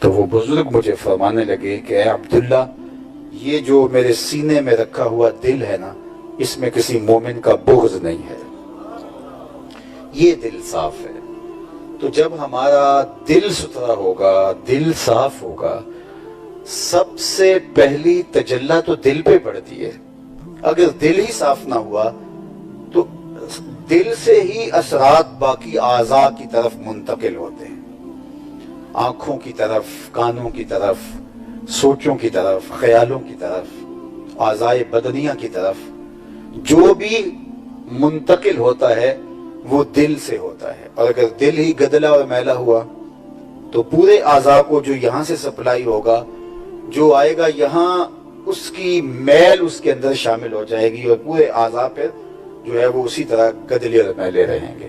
تو وہ بزرگ مجھے فرمانے لگے کہ اے عبداللہ، یہ جو میرے سینے میں رکھا ہوا دل ہے نا، اس میں کسی مومن کا بغض نہیں ہے، یہ دل صاف ہے۔ تو جب ہمارا دل ستھرا ہوگا، دل صاف ہوگا، سب سے پہلی تجلی تو دل پہ پڑتی ہے۔ اگر دل ہی صاف نہ ہوا تو دل سے ہی اثرات باقی اعضاء کی طرف منتقل ہوتے ہیں، آنکھوں کی طرف، کانوں کی طرف، سوچوں کی طرف، خیالوں کی طرف، اعضاء بدنیہ کی طرف۔ جو بھی منتقل ہوتا ہے وہ دل سے ہوتا ہے، اور اگر دل ہی گدلا اور میلا ہوا تو پورے اعضاء کو جو یہاں سے سپلائی ہوگا، جو آئے گا یہاں، اس کی میل اس کے اندر شامل ہو جائے گی، اور پورے اعضاء پھر جو ہے وہ اسی طرح گدلے اور میلے رہیں گے۔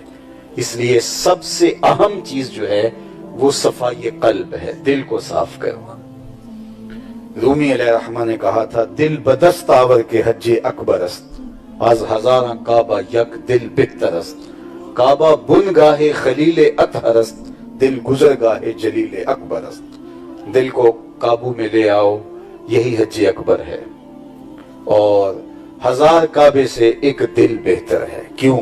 اس لیے سب سے اہم چیز جو ہے وہ صفائی قلب ہے، دل کو صاف کرنا۔ رومی علیہ الرحمہ نے کہا تھا، دل بدست آور کے حج اکبر است، از ہزاراں کعبہ یک دل بہتر است، کعبہ بن گاہ خلیل اطہر است، دل گزر گاہ جلیل اکبر است۔ دل کو قابو میں لے آؤ، یہی حج اکبر ہے، اور ہزار کعبے سے ایک دل بہتر ہے۔ کیوں؟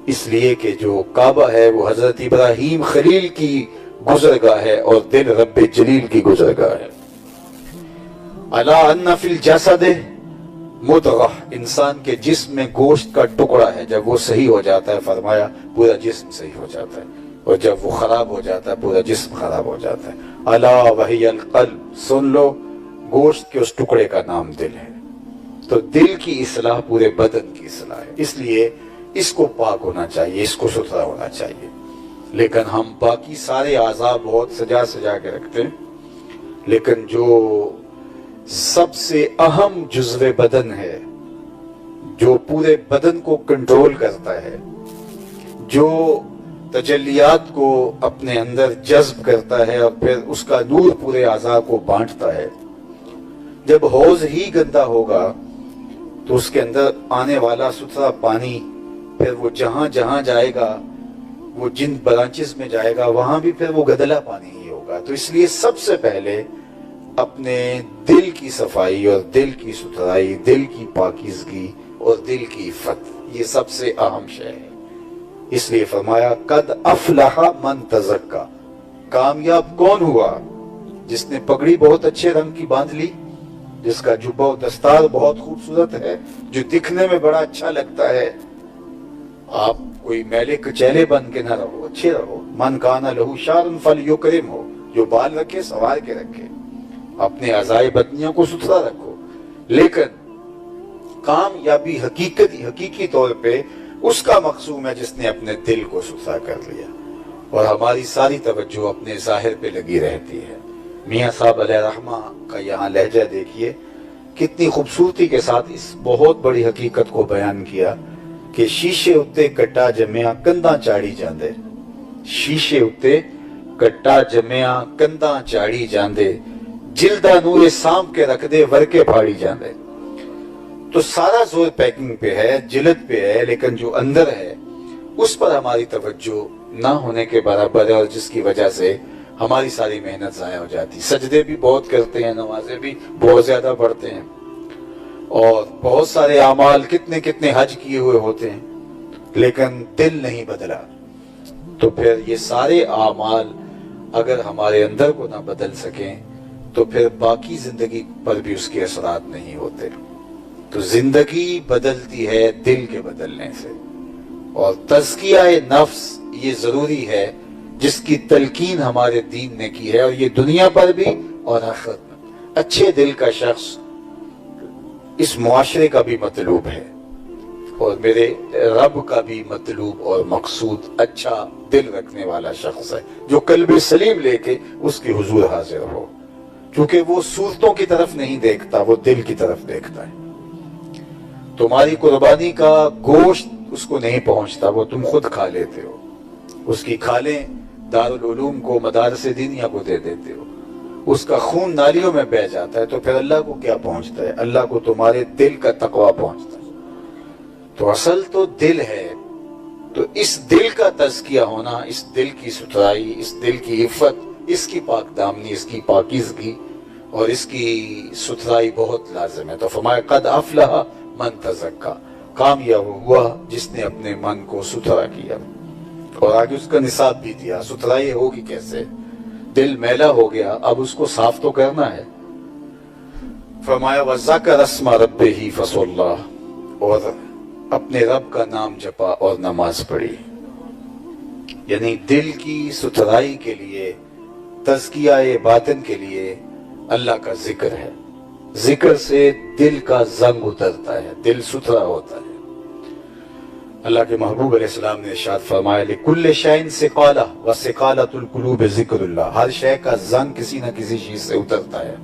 اس لیے کہ جو کعبہ ہے وہ حضرت ابراہیم خلیل کی گزرگاہ ہے، اور دل رب جلیل کی گزرگاہ ہے۔ الا ان فی الجسد مضغہ، انسان کے جسم میں گوشت کا ٹکڑا ہے، جب وہ صحیح ہو جاتا ہے فرمایا پورا جسم صحیح ہو جاتا ہے، اور جب وہ خراب ہو جاتا ہے پورا جسم خراب ہو جاتا ہے۔ الا وہی القلب، سن لو، گوشت کے اس ٹکڑے کا نام دل ہے۔ تو دل کی اصلاح پورے بدن کی اصلاح ہے، اس لیے اس کو پاک ہونا چاہیے، اس کو ستھرا ہونا چاہیے۔ لیکن ہم باقی سارے اعضاء بہت سجا سجا کے رکھتے ہیں، لیکن جو سب سے اہم جزو بدن ہے، جو پورے بدن کو کنٹرول کرتا ہے، جو تجلیات کو اپنے اندر جذب کرتا ہے اور پھر اس کا نور پورے اعضاء کو بانٹتا ہے، جب حوض ہی گندا ہوگا تو اس کے اندر آنے والا ستھرا پانی پھر وہ جہاں جہاں جائے گا، وہ جن برانچز میں جائے گا، وہاں بھی پھر وہ گدلا پانی ہی ہوگا۔ تو اس لیے سب سے پہلے اپنے دل کی صفائی اور دل کی ستھرائی، دل کی پاکیزگی اور دل کی عفت، یہ سب سے اہم شے ہے۔ اس لیے فرمایا قد افلح من تزکا، کامیاب کون ہوا؟ جس نے پگڑی بہت اچھے رنگ کی باندھ لی، جس کا جبہ و دستار بہت خوبصورت ہے، جو دکھنے میں بڑا اچھا لگتا ہے۔ آپ کوئی میلے کچیلے بن کے نہ رہو، اچھے رہو۔ من کانا لہو شار فلیکرم، ہو جو بال رکھے سنوار کے رکھے، اپنے اعضاء بدنیوں کو ستھرا رکھو۔ لیکن کامیابی حقیقی طور پہ اس کا مقصوم ہے جس نے اپنے دل کو ستھرا کر لیا، اور ہماری ساری توجہ اپنے ظاہر پہ لگی رہتی ہے۔ میاں صاحب علیہ رحمہ کا یہاں لہجہ دیکھیے، کتنی خوبصورتی کے ساتھ اس بہت بڑی حقیقت کو بیان کیا کہ شیشے اتے کٹا جمیا کنداں چاڑی جاندے، شیشے اتے کٹا جمیا کنداں چاڑی جاندے، جلدہ نور سام کے رکھ دے ورکے پھاڑی جاندے۔ تو سارا زور پیکنگ پہ ہے، جلد پہ ہے، لیکن جو اندر ہے اس پر ہماری توجہ نہ ہونے کے برابر ہے، اور جس کی وجہ سے ہماری ساری محنت ضائع ہو جاتی۔ سجدے بھی بہت کرتے ہیں، نمازیں بھی بہت زیادہ پڑھتے ہیں، اور بہت سارے اعمال، کتنے حج کیے ہوئے ہوتے ہیں، لیکن دل نہیں بدلا، تو پھر یہ سارے اعمال اگر ہمارے اندر کو نہ بدل سکیں تو پھر باقی زندگی پر بھی اس کے اثرات نہیں ہوتے۔ تو زندگی بدلتی ہے دل کے بدلنے سے، اور تزکیہ نفس یہ ضروری ہے، جس کی تلقین ہمارے دین نے کی ہے، اور یہ دنیا پر بھی اور آخرت میں۔ اچھے دل کا شخص اس معاشرے کا بھی مطلوب ہے، اور میرے رب کا بھی مطلوب اور مقصود اچھا دل رکھنے والا شخص ہے، جو قلب سلیم لے کے اس کے حضور حاضر ہو، کیونکہ وہ صورتوں کی طرف نہیں دیکھتا، وہ دل کی طرف دیکھتا ہے۔ تمہاری قربانی کا گوشت اس کو نہیں پہنچتا، وہ تم خود کھا لیتے ہو، اس کی کھالیں دارالعلوم کو، مدارس دینیہ کو دے دیتے ہو، اس کا خون نالیوں میں بہہ جاتا ہے، تو پھر اللہ کو کیا پہنچتا ہے؟ اللہ کو تمہارے دل کا تقویٰ پہنچتا ہے۔ تو اصل تو دل ہے، تو اس دل کا تزکیہ ہونا، اس دل کی ستھرائی، اس دل کی عفت، اس کی پاک دامنی، اس کی پاکیزگی اور اس کی ستھرائی بہت لازم ہے۔ تو فرمایا قد افلح من تزکا، کامیاب ہوا جس نے اپنے من کو ستھرا کیا، اور آگے اس کا نصاب بھی دیا۔ ستھرائی ہوگی کیسے؟ دل میلا ہو گیا، اب اس کو صاف تو کرنا ہے۔ فرمایا وَذَكَرَ اسْمَ رَبِّهِ فَصَلَّى، اور اپنے رب کا نام جپا اور نماز پڑھی۔ یعنی دل کی ستھرائی کے لیے، تزکیہ باطن کے لیے اللہ کا ذکر ہے۔ ذکر سے دل کا زنگ اترتا ہے، دل ستھرا ہوتا ہے۔ اللہ کے محبوب علیہ السلام نے ارشاد فرمایا لِكُلِّ شَيْءٍ سِقَالَةٌ وَسِقَالَةُ الْقُلُوبِ ذِكْرُ اللَّهِ، ہر شے کا زنگ کسی نہ کسی چیز سے اترتا ہے۔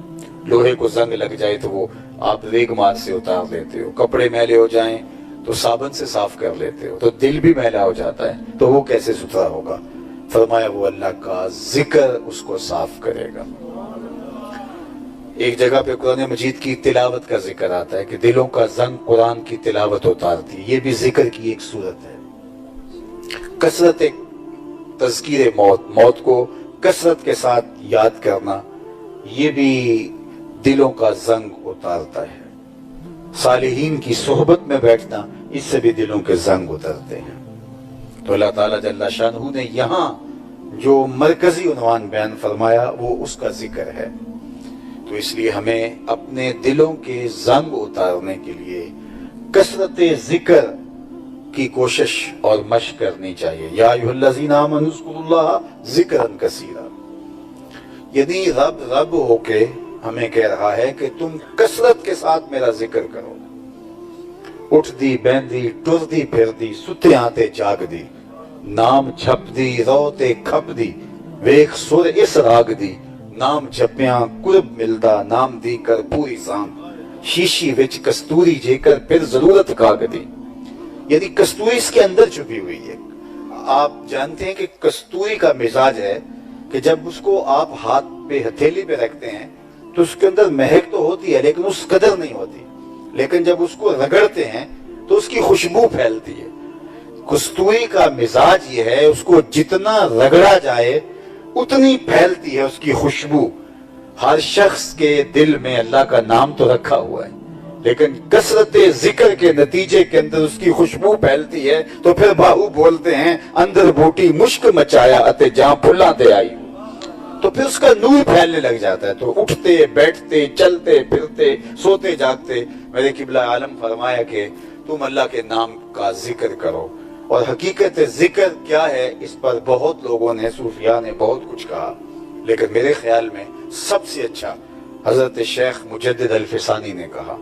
لوہے کو زنگ لگ جائے تو وہ آپ ریگ مار سے اتار لیتے ہو، کپڑے میلے ہو جائیں تو صابن سے صاف کر لیتے ہو، تو دل بھی میلا ہو جاتا ہے تو وہ کیسے ستھرا ہوگا؟ فرمایا وہ اللہ کا ذکر اس کو صاف کرے گا۔ ایک جگہ پہ قرآن مجید کی تلاوت کا ذکر آتا ہے کہ دلوں کا زنگ قرآن کی تلاوت اتارتی ہے، یہ بھی ذکر کی ایک صورت ہے۔ کثرت تذکیر موت، موت کو کثرت کے ساتھ یاد کرنا، یہ بھی دلوں کا زنگ اتارتا ہے۔ صالحین کی صحبت میں بیٹھنا، اس سے بھی دلوں کے زنگ اترتے ہیں۔ تو اللہ تعالیٰ جل شانہ نے یہاں جو مرکزی عنوان بیان فرمایا وہ اس کا ذکر ہے۔ تو اس لیے ہمیں اپنے دلوں کے زنگ اتارنے کے لیے کثرت ذکر کی کوشش اور مشق کرنی چاہیے۔ یا ایھا الذین آمنوا اذکروا اللہ ذکرا کثیرا، یعنی رب ہو کے ہمیں کہہ رہا ہے کہ تم کثرت کے ساتھ میرا ذکر کرو۔ اٹھ دی بیندی ٹر دی پھر دی، ستے آتے جاگ دی، نام چھپ دی رو تے کھپ دی، ویخ سر اس راگ دی، نام جپیاں قرب ملدا، نام دی کر پوری سام، شیشی وچ کستوری جے کر پھر ضرورت کاگ دی۔ یعنی کستوری اس کے اندر چھپی ہوئی ہے۔ آپ جانتے ہیں کہ کستوری کا مزاج ہے کہ جب اس کو آپ ہاتھ پہ ہتھیلی پہ رکھتے ہیں تو اس کے اندر مہک تو ہوتی ہے لیکن اس قدر نہیں ہوتی، لیکن جب اس کو رگڑتے ہیں تو اس کی خوشبو پھیلتی ہے۔ کستوری کا مزاج یہ ہے، اس کو جتنا رگڑا جائے اتنی پھیلتی ہے اس کی خوشبو۔ ہر شخص کے دل میں اللہ کا نام تو رکھا ہوا ہے، لیکن کثرت ذکر کے نتیجے کے اندر اس کی خوشبو پھیلتی ہے۔ تو پھر باہو بولتے ہیں اندر بوٹی مشک مچایا اتے جہاں پھلاں تے آئی، تو پھر اس کا نور پھیلنے لگ جاتا ہے۔ تو اٹھتے بیٹھتے چلتے پھرتے سوتے جاگتے میرے قبلہ عالم فرمایا کہ تم اللہ کے نام کا ذکر کرو۔ اور حقیقت ذکر کیا ہے اس پر بہت لوگوں نے، صوفیاء نے بہت کچھ کہا، لیکن میرے خیال میں سب سے اچھا حضرت شیخ مجدد الفسانی نے کہا۔